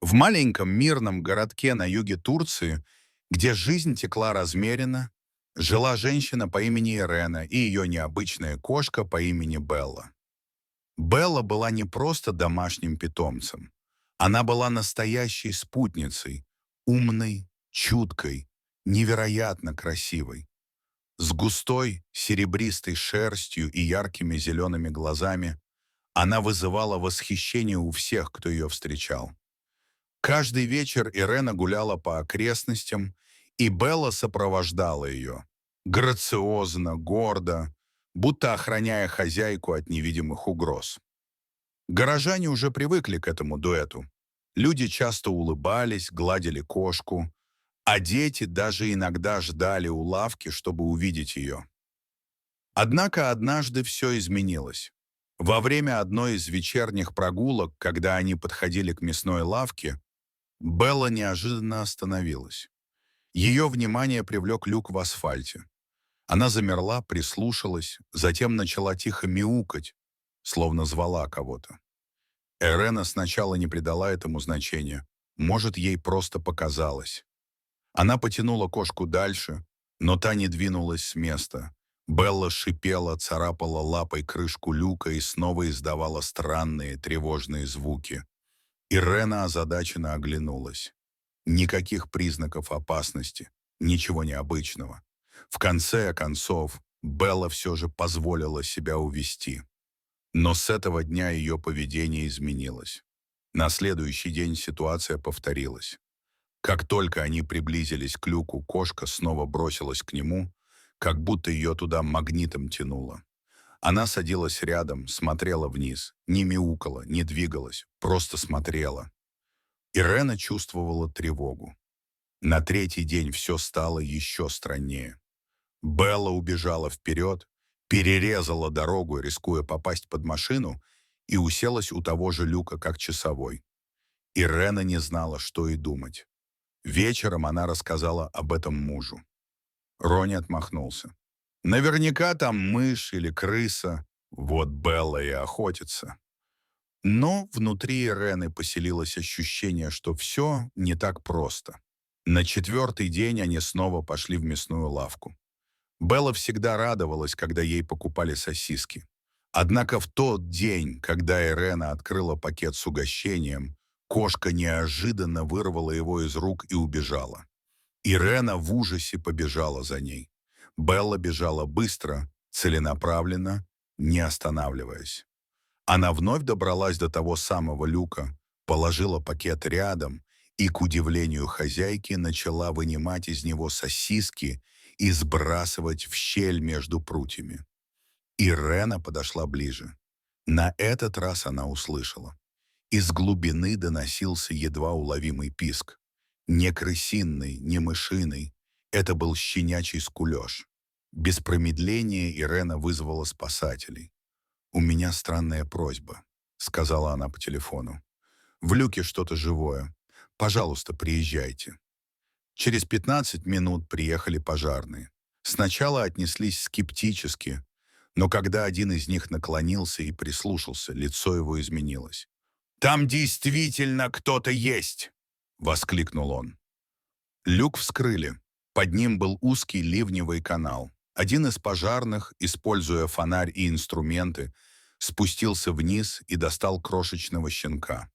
В маленьком мирном городке на юге Турции, где жизнь текла размеренно, жила женщина по имени Ирена и ее необычная кошка по имени Белла. Белла была не просто домашним питомцем. Она была настоящей спутницей, умной, чуткой, невероятно красивой. С густой серебристой шерстью и яркими зелеными глазами она вызывала восхищение у всех, кто ее встречал. Каждый вечер Ирена гуляла по окрестностям, и Белла сопровождала ее. Грациозно, гордо, будто охраняя хозяйку от невидимых угроз. Горожане уже привыкли к этому дуэту. Люди часто улыбались, гладили кошку, а дети даже иногда ждали у лавки, чтобы увидеть ее. Однако однажды все изменилось. Во время одной из вечерних прогулок, когда они подходили к мясной лавке, Белла неожиданно остановилась. Ее внимание привлек люк в асфальте. Она замерла, прислушалась, затем начала тихо мяукать, словно звала кого-то. Эрена сначала не придала этому значения. Может, ей просто показалось. Она потянула кошку дальше, но та не двинулась с места. Белла шипела, царапала лапой крышку люка и снова издавала странные тревожные звуки. Ирена озадаченно оглянулась. Никаких признаков опасности, ничего необычного. В конце концов, Белла все же позволила себя увести. Но с этого дня ее поведение изменилось. На следующий день ситуация повторилась. Как только они приблизились к люку, кошка снова бросилась к нему, как будто ее туда магнитом тянуло. Она садилась рядом, смотрела вниз, не мяукала, не двигалась, просто смотрела. Ирена чувствовала тревогу. На третий день все стало еще страннее. Белла убежала вперед, перерезала дорогу, рискуя попасть под машину, и уселась у того же люка, как часовой. Ирена не знала, что и думать. Вечером она рассказала об этом мужу. Рони отмахнулся. Наверняка там мышь или крыса. Вот Белла и охотится. Но внутри Ирены поселилось ощущение, что все не так просто. На четвертый день они снова пошли в мясную лавку. Белла всегда радовалась, когда ей покупали сосиски. Однако в тот день, когда Ирена открыла пакет с угощением, кошка неожиданно вырвала его из рук и убежала. Ирена в ужасе побежала за ней. Белла бежала быстро, целенаправленно, не останавливаясь. Она вновь добралась до того самого люка, положила пакет рядом и, к удивлению хозяйки, начала вынимать из него сосиски и сбрасывать в щель между прутьями. Ирена подошла ближе. На этот раз она услышала. Из глубины доносился едва уловимый писк. Не крысиный, не мышиный. Это был щенячий скулеж. Без промедления Ирена вызвала спасателей. «У меня странная просьба», — сказала она по телефону. «В люке что-то живое. Пожалуйста, приезжайте». Через 15 минут приехали пожарные. Сначала отнеслись скептически, но когда один из них наклонился и прислушался, лицо его изменилось. «Там действительно кто-то есть!» — воскликнул он. Люк вскрыли. Под ним был узкий ливневый канал. Один из пожарных, используя фонарь и инструменты, спустился вниз и достал крошечного щенка.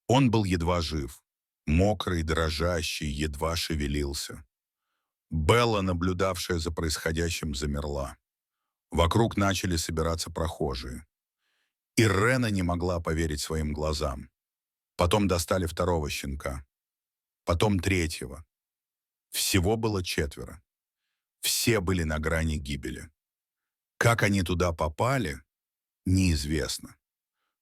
Он был едва жив. Мокрый, дрожащий, едва шевелился. Белла, наблюдавшая за происходящим, замерла. Вокруг начали собираться прохожие. Ирена не могла поверить своим глазам. Потом достали второго щенка. Потом третьего. Всего было 4. Все были на грани гибели. Как они туда попали, неизвестно.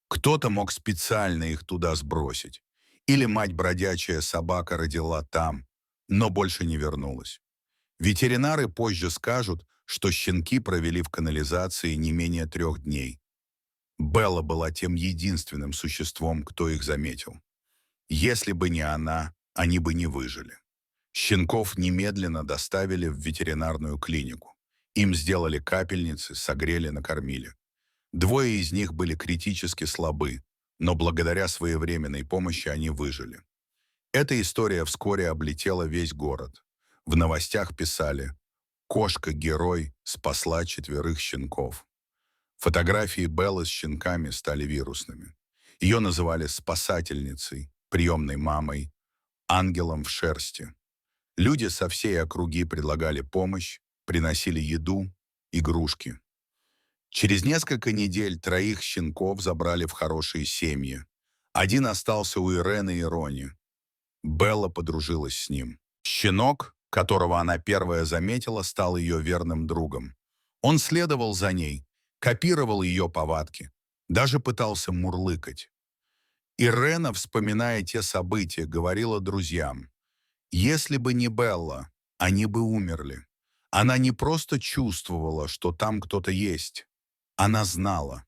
Кто-то мог специально их туда сбросить. Или мать-бродячая собака родила там, но больше не вернулась. Ветеринары позже скажут, что щенки провели в канализации не менее 3 дней. Белла была тем единственным существом, кто их заметил. Если бы не она, они бы не выжили. Щенков немедленно доставили в ветеринарную клинику. Им сделали капельницы, согрели, накормили. 2 из них были критически слабы, но благодаря своевременной помощи они выжили. Эта история вскоре облетела весь город. В новостях писали: «Кошка-герой спасла 4 щенков». Фотографии Беллы с щенками стали вирусными. Ее называли спасательницей, приемной мамой, ангелом в шерсти. Люди со всей округи предлагали помощь, приносили еду, игрушки. Через несколько недель 3 щенков забрали в хорошие семьи. Один остался у Ирены и Рони. Белла подружилась с ним. Щенок, которого она первая заметила, стал ее верным другом. Он следовал за ней, копировал ее повадки, даже пытался мурлыкать. Ирена, вспоминая те события, говорила друзьям: «Если бы не Белла, они бы умерли». Она не просто чувствовала, что там кто-то есть. Она знала.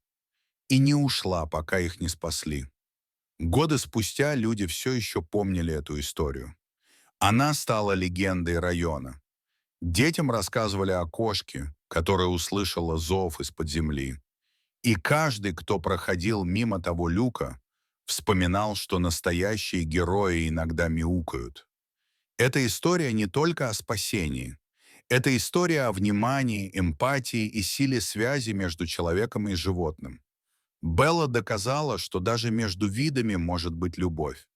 И не ушла, пока их не спасли. Годы спустя люди все еще помнили эту историю. Она стала легендой района. Детям рассказывали о кошке, которая услышала зов из-под земли. И каждый, кто проходил мимо того люка, вспоминал, что настоящие герои иногда мяукают. Эта история не только о спасении. Это история о внимании, эмпатии и силе связи между человеком и животным. Белла доказала, что даже между видами может быть любовь.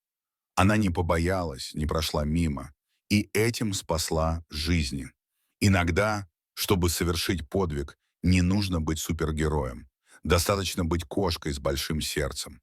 Она не побоялась, не прошла мимо, и этим спасла жизни. Иногда, чтобы совершить подвиг, не нужно быть супергероем. Достаточно быть кошкой с большим сердцем.